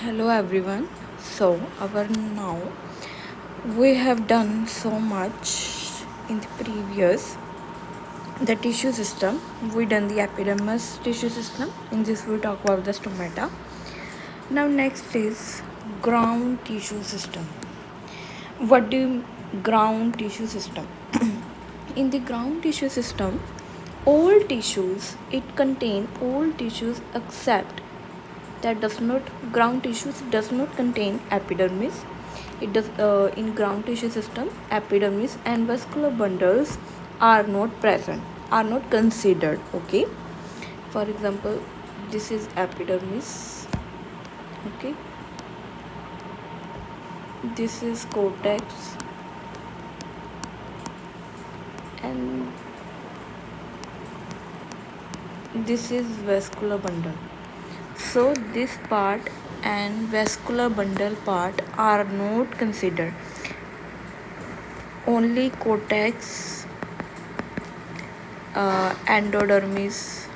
Hello everyone. So our now we have done so much in the previous the tissue system. We done the epidermis tissue system. In this we talk about the stomata. Now next is ground tissue system. What do ground tissue system? In the ground tissue system, all tissues it contain all tissues except that does not ground tissues does not contain epidermis. It does in ground tissue system epidermis and vascular bundles are not present, are not considered. Okay, for example, this is epidermis. Okay, this is cortex and this is vascular bundle. So this part and vascular bundle part are not considered. Only cortex, endodermis,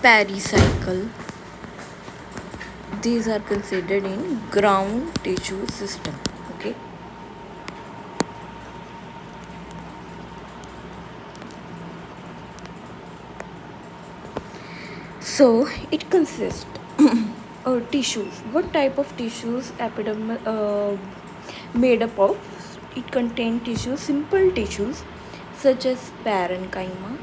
pericycle, these are considered in ground tissue system. Okay. So it consists of tissues. What type of tissues epidermis made up of? It contains tissues, simple tissues such as parenchyma,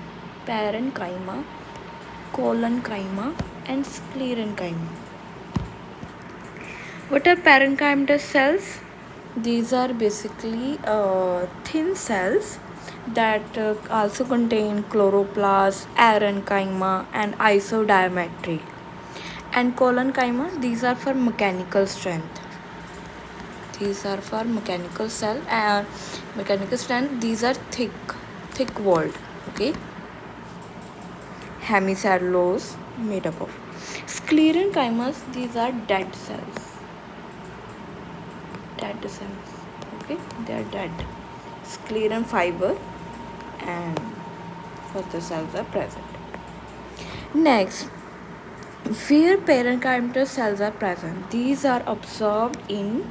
collenchyma, and sclerenchyma. What are parenchymatous cells? These are basically thin cells that also contain chloroplast, parenchyma, and isodiametric. And collenchyma, these are for mechanical strength. These are for mechanical cell and mechanical strength. These are thick walled. Okay. Hemicellulose made up of. Sclerenchymas, these are dead cells. Okay, they are dead. Scleran fiber and further cells are present. Next, where parenchymatous cells are present, these are observed in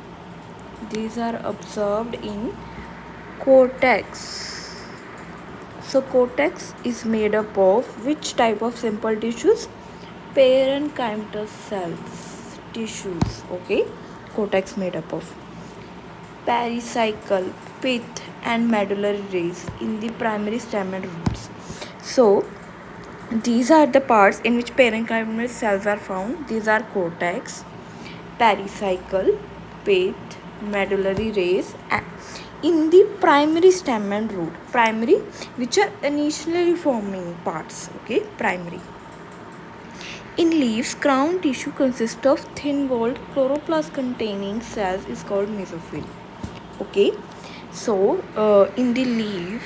cortex. So cortex is made up of which type of simple tissues? Parenchymatous cells tissues. Okay, cortex made up of pericycle, pith, and medullary rays in the primary stem and roots. So these are the parts in which parenchymatous cells are found. These are cortex, pericycle, pith, medullary rays in the primary stem and root. Primary, which are initially forming parts. Okay, primary. In leaves, crown tissue consists of thin-walled chloroplast containing cells is called mesophyll. Okay, so in the leaf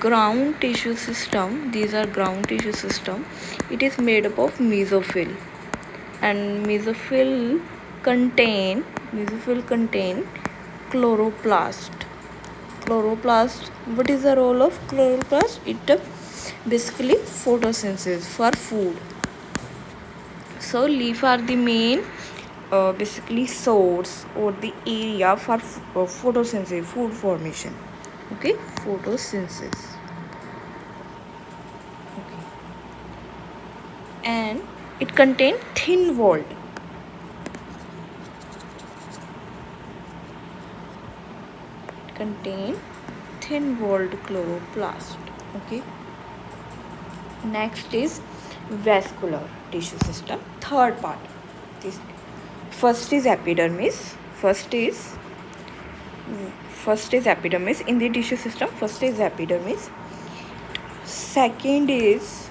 ground tissue system, these are ground tissue system, it is made up of mesophyll, and mesophyll contain chloroplast. What is the role of chloroplast? It basically photosynthesis for food. So leaf are the main basically source or the area for photosynthesis, food formation. Okay, photosynthesis. Okay. And it contains thin walled. Chloroplast. Okay. Next is vascular tissue system. Third part. First is epidermis. First is epidermis in the tissue system. First is epidermis. Second is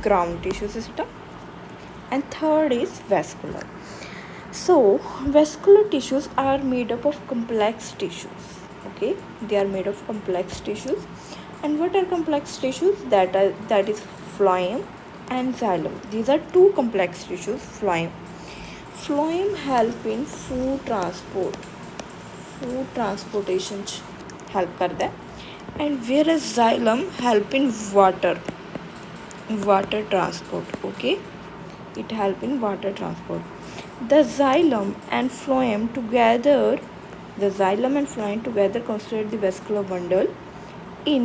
ground tissue system, and third is vascular. So vascular tissues are made up of complex tissues. Okay, they are made of complex tissues. And what are complex tissues? That is phloem and xylem. These are two complex tissues. Phloem help in food transport. वो transportation help करता है and where is xylem help in water transport. Okay, it help in water transport. The xylem and phloem together constitute the vascular bundle. In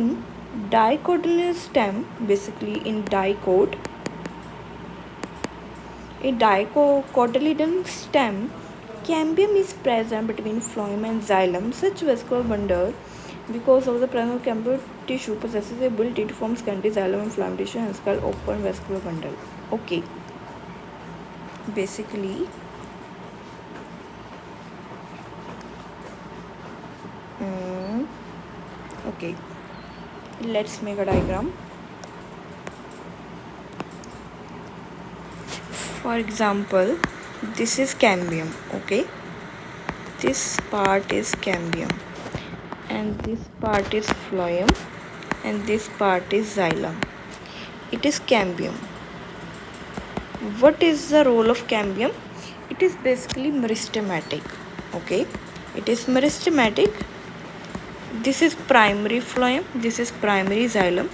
dicotyledonous stem, basically in dicotyledon stem, cambium is present between phloem and xylem. Such vascular bundle, because of the presence of cambium tissue, possesses the ability to form secondary xylem and phloem tissue, hence called open vascular bundle. Okay, basically okay, let's make a diagram. For example, this is cambium. Okay, this part is cambium and this part is phloem and this part is xylem. It is cambium. What is the role of cambium? It is basically meristematic. Okay, it is meristematic. This is primary phloem, this is primary xylem.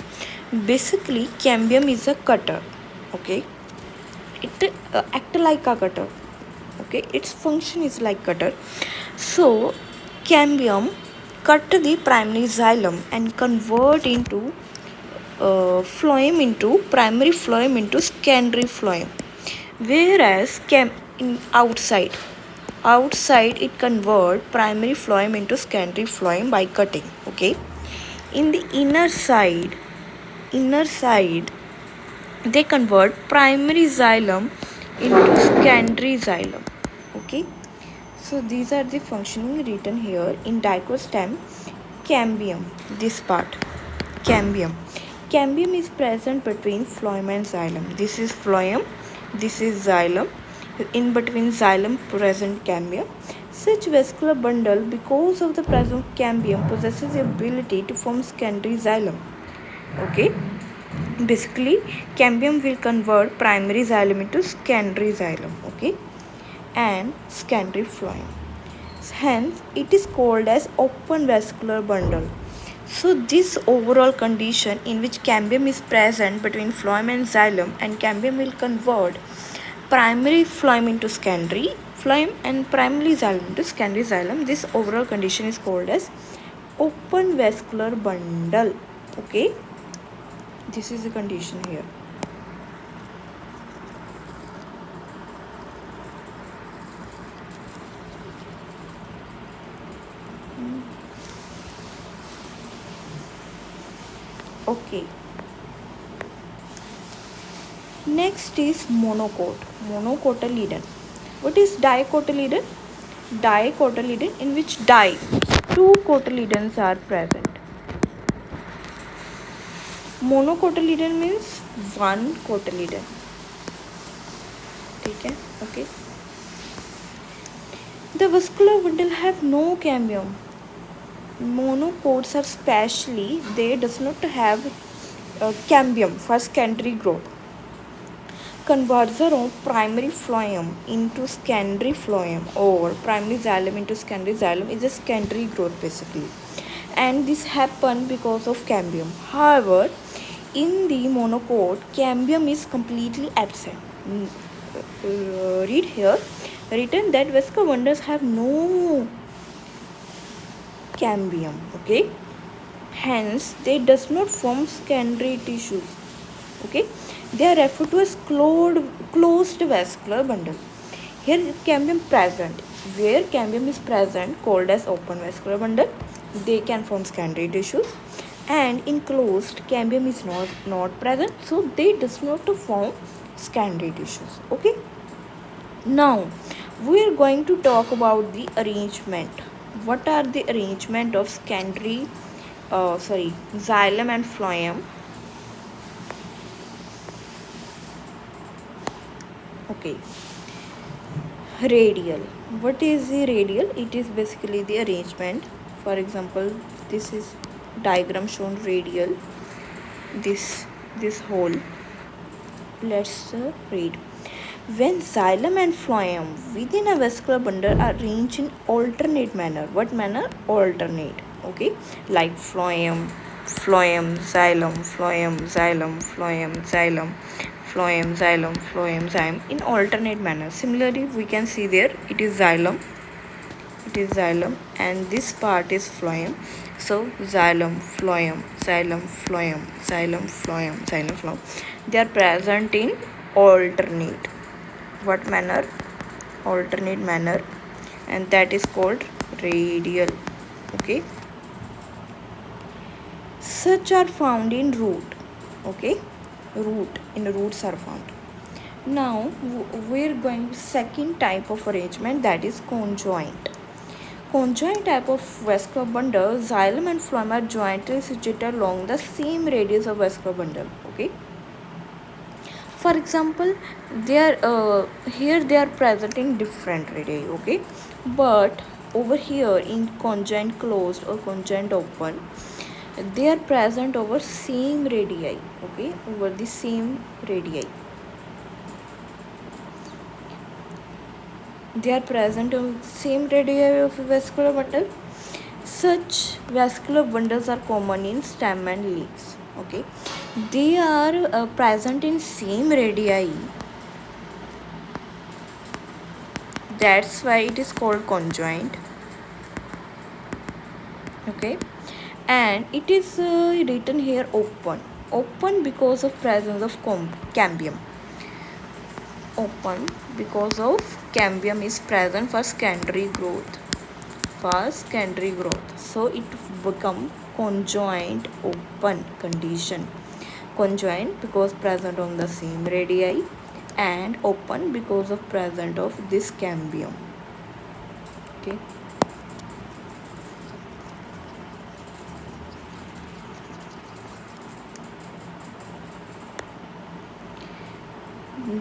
Basically cambium is a cutter. Okay, it act like a cutter. Okay, its function is like cutter. So cambium cut the primary xylem and convert into phloem into primary phloem into secondary phloem, whereas in outside it convert primary phloem into secondary phloem by cutting. Okay, in the inner side they convert primary xylem into secondary xylem. Okay, so these are the functioning written here in dicostem. Cambium, this part, cambium is present between phloem and xylem. This is phloem, this is xylem. In between xylem present cambium. Such vascular bundle, because of the presence of cambium, possesses the ability to form secondary xylem. Okay, basically cambium will convert primary xylem into secondary xylem. Okay, and secondary phloem. Hence it is called as open vascular bundle. So this overall condition in which cambium is present between phloem and xylem, and cambium will convert primary phloem into secondary phloem and primary xylem into secondary xylem, this overall condition is called as open vascular bundle. Okay, this is the condition here. Okay, next is monocotyledon. What is dicotyledon? Dicotyledon, in which two cotyledons are present. Monocotyledon means one cotyledon. Okay, okay. The vascular bundle have no cambium. Monocots are specially, they does not have cambium for secondary growth. Conversion of primary phloem into secondary phloem or primary xylem into secondary xylem is a secondary growth basically, and this happen because of cambium. However, in the monocot, cambium is completely absent. Read here, written that vascular bundles have no cambium. Okay, hence they does not form secondary tissues. Okay, they are referred to as closed vascular bundle. Here cambium present, where cambium is present, called as open vascular bundle, they can form secondary tissues, and in closed cambium is not present, so they does not form secondary tissues. Okay, now we are going to talk about the arrangement. What are the arrangement of secondary xylem and phloem? Okay, radial. What is the radial? It is basically the arrangement. For example, this is diagram shown radial, this hole. Let's read. When xylem and phloem within a vascular bundle are arranged in alternate manner. What manner? Alternate. Okay, like phloem, xylem, xylem in alternate manner. Similarly, we can see there it is xylem, and this part is phloem. So xylem, phloem. They are present in alternate. What manner? Alternate manner, and that is called radial. Okay, such are found in root. Okay, roots are found. Now we're going to second type of arrangement, that is conjoint. Conjoint type of vascular bundle, xylem and phloem are jointly situated along the same radius of vascular bundle. Okay, for example, they are here they are present in different radii. Okay, but over here in conjoint closed or conjoint open, they are present over same radii. Okay, over the same radii. They are present on same radii of vascular bundle. Such vascular bundles are common in stem and leaves. Okay, they are present in same radii. That's why it is called conjoint. Okay, and it is written here open because of presence of cambium. Open because of cambium is present for secondary growth. So it become conjoint open condition. Conjoint because present on the same radii, and open because of present of this cambium. Okay,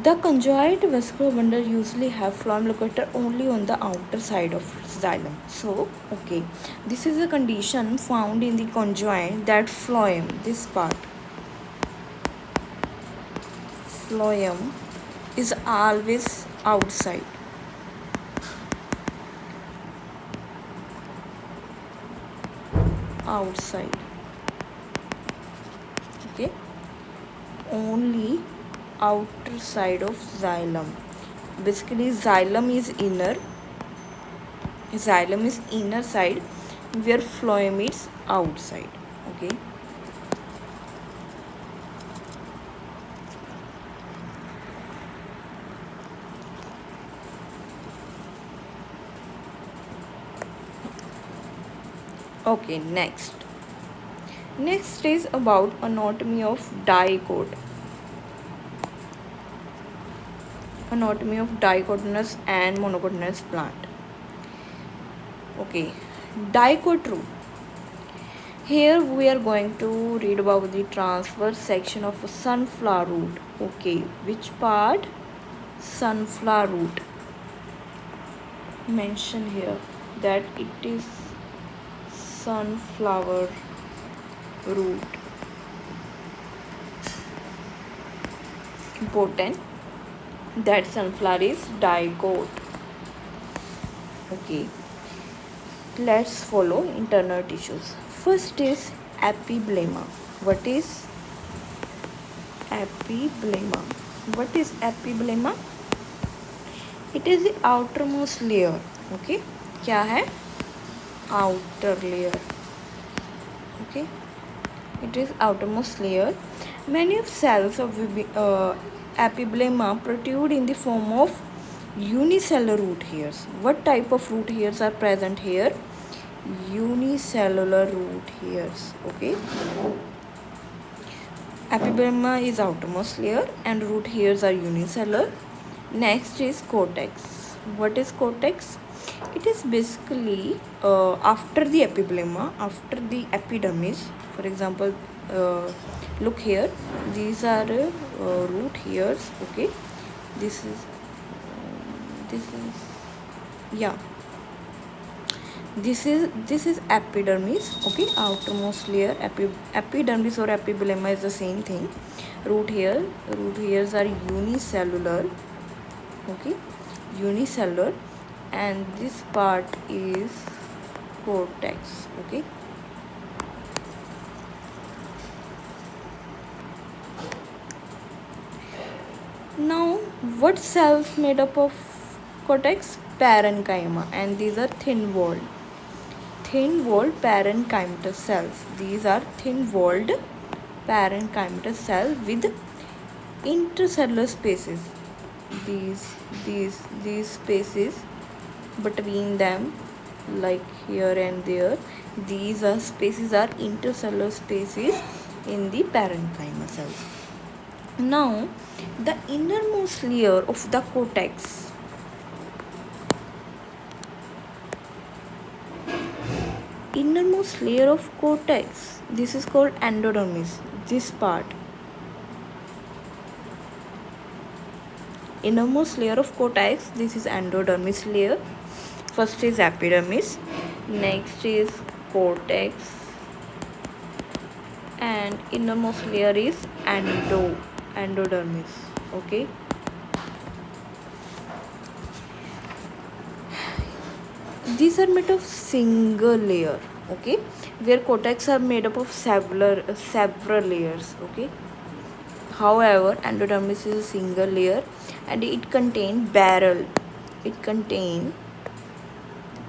the conjoint vascular bundle usually have phloem located only on the outer side of xylem. So, okay, this is a condition found in the conjoint, that phloem, this part, phloem is always outside. Okay, only outer side of xylem. Basically xylem is inner side, where phloem is outside. Okay, okay, next is about anatomy of dicot. Anatomy of dicotyledonous and monocotyledonous plant. Okay, dicot root. Here we are going to read about the transverse section of a sunflower root. Okay, which part? Sunflower root. Mention here that it is sunflower root. Important that sunflower is dicot. Okay, let's follow internal tissues. First is epiblema. What is epiblema? It is the outermost layer. Okay, क्या है? Outer layer. Okay, it is outermost layer. Many of cells of epiblema protrude in the form of unicellular root hairs. What type of root hairs are present here? Unicellular root hairs. Okay, epiblema is outermost layer and root hairs are unicellular. Next is cortex. What is cortex? It is basically after the epiblema, after the epidermis. For example, look here, these are root hairs. Okay, this is epidermis. Okay, outermost layer. Epidermis or epiblema is the same thing. Root hairs are unicellular. okay, unicellular, and this part is cortex. Okay, now what cells made up of cortex? Parenchyma, and these are thin-walled parenchymatous cells. These are thin-walled parenchymatous cells with intercellular spaces. These spaces between them, like here and there, these are spaces are intercellular spaces in the parenchyma cells. Now, the innermost layer of the cortex, this is called endodermis. This part, innermost layer of cortex, this is endodermis layer. First is epidermis, next is cortex, and innermost layer is endodermis. Okay, these are made of single layer. Okay, where cortex are made up of several layers. Okay, however, endodermis is a single layer, and it contains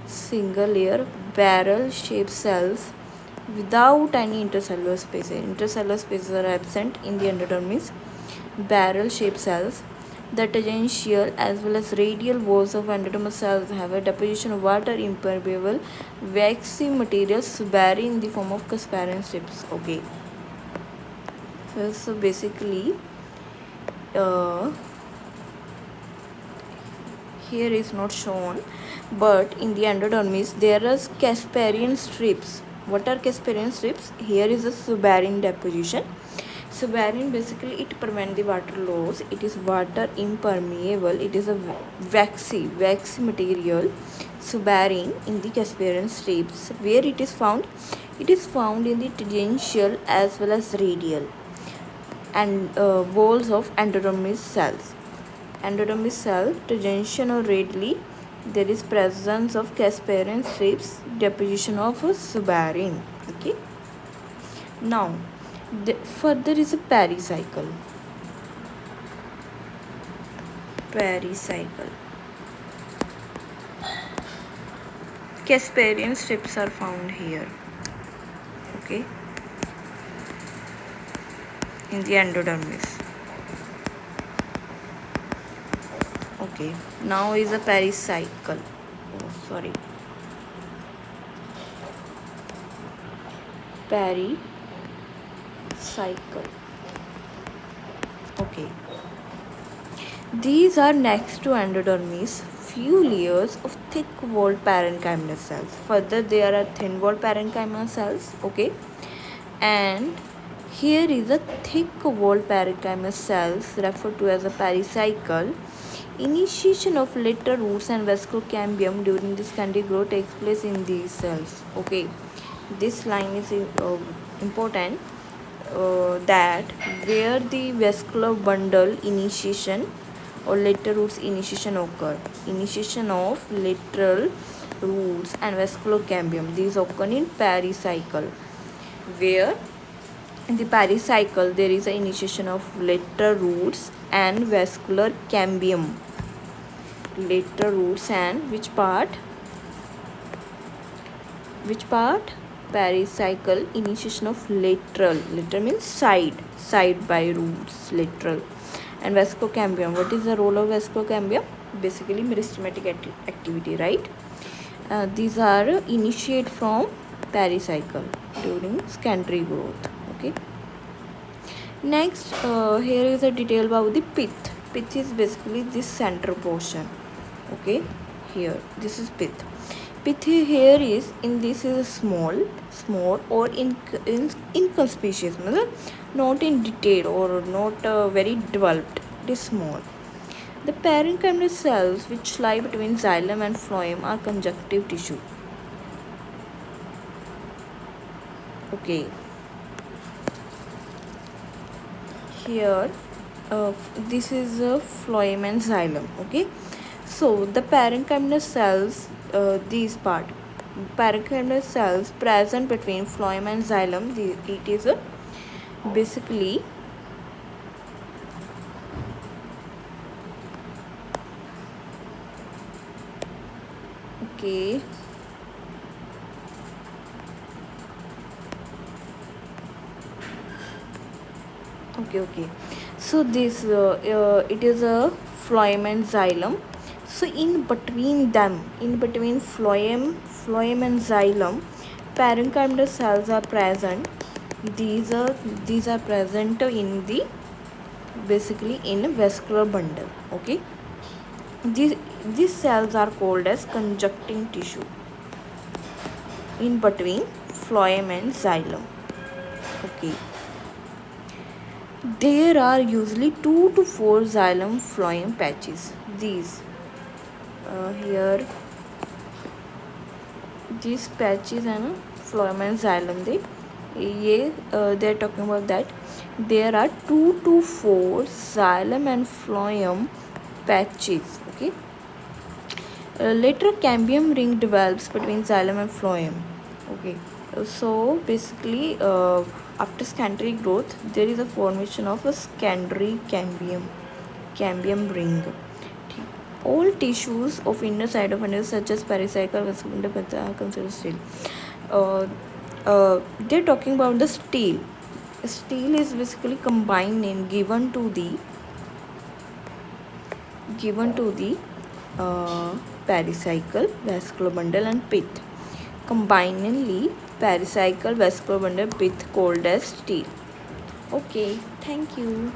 single layer barrel shaped cells without any intercellular spaces. Intercellular spaces are absent in the endodermis. Barrel shaped cells. The tangential as well as radial walls of endodermal cells have a deposition of water impermeable waxy material suberin in the form of Casparian strips. Okay. So basically, here is not shown, but in the endodermis there are Casparian strips. What are Casparian strips? Here is a suberin deposition. Suberin, basically it prevents the water loss. It is water impermeable. It is a waxy material, suberin, in the Casparian strips. Where it is found? It is found in the tangential as well as radial and walls of endodermis cells. Endodermis cell, tangential or radially, there is presence of Casparian strips, deposition of suberin. Okay. Now, further is a pericycle. Casparian strips are found here. Okay. In the endodermis. Okay, now is a pericycle. Pericycle. Okay. These are next to endodermis few layers of thick-walled parenchymal cells. Further, there are thin-walled parenchymal cells. Okay, and here is a thick-walled parenchymal cells referred to as a pericycle. Initiation of lateral roots and vasculocambium during the secondary growth takes place in these cells. Okay, this line is important, that where the vascular bundle initiation or lateral roots initiation occur. Initiation of lateral roots and vasculocambium, these occur in pericycle, where in the pericycle there is an initiation of lateral roots and vascular cambium. Lateral roots and which part? Pericycle, initiation of lateral means side by roots, lateral, and vasculocambium. What is the role of vasculocambium? Basically meristematic activity, right? These are initiate from pericycle during secondary growth. Okay, next here is a detail about the pith. Pith is basically this center portion. Okay, here this is pith. Pith here is in this is small or inconspicuous, not in detail or not very developed. It is small. The parenchymal cells which lie between xylem and phloem are conjunctive tissue. Okay, here this is a phloem and xylem. Okay, so the parenchymal cells, these part parenchymal cells present between phloem and xylem, it is basically okay. Okay, so this it is a phloem and xylem. So in between them, in between phloem and xylem, parenchymal cells are present. These are present in the basically in vascular bundle. Okay, these cells are called as conjuncting tissue in between phloem and xylem. Okay, there are usually 2 to 4 xylem phloem patches. These here these patches and phloem and xylem, they are talking about that there are 2 to 4 xylem and phloem patches. Okay, later cambium ring develops between xylem and phloem. Okay, so basically after secondary growth there is a formation of a secondary cambium ring. All tissues of inner side of fungus such as pericycle are considered steel. They're talking about the steel. Steel is basically combined name given to the pericycle, vascular bundle and pith. Combiningly, pericycle, vascular bundle, pith called as steel. Okay, thank you.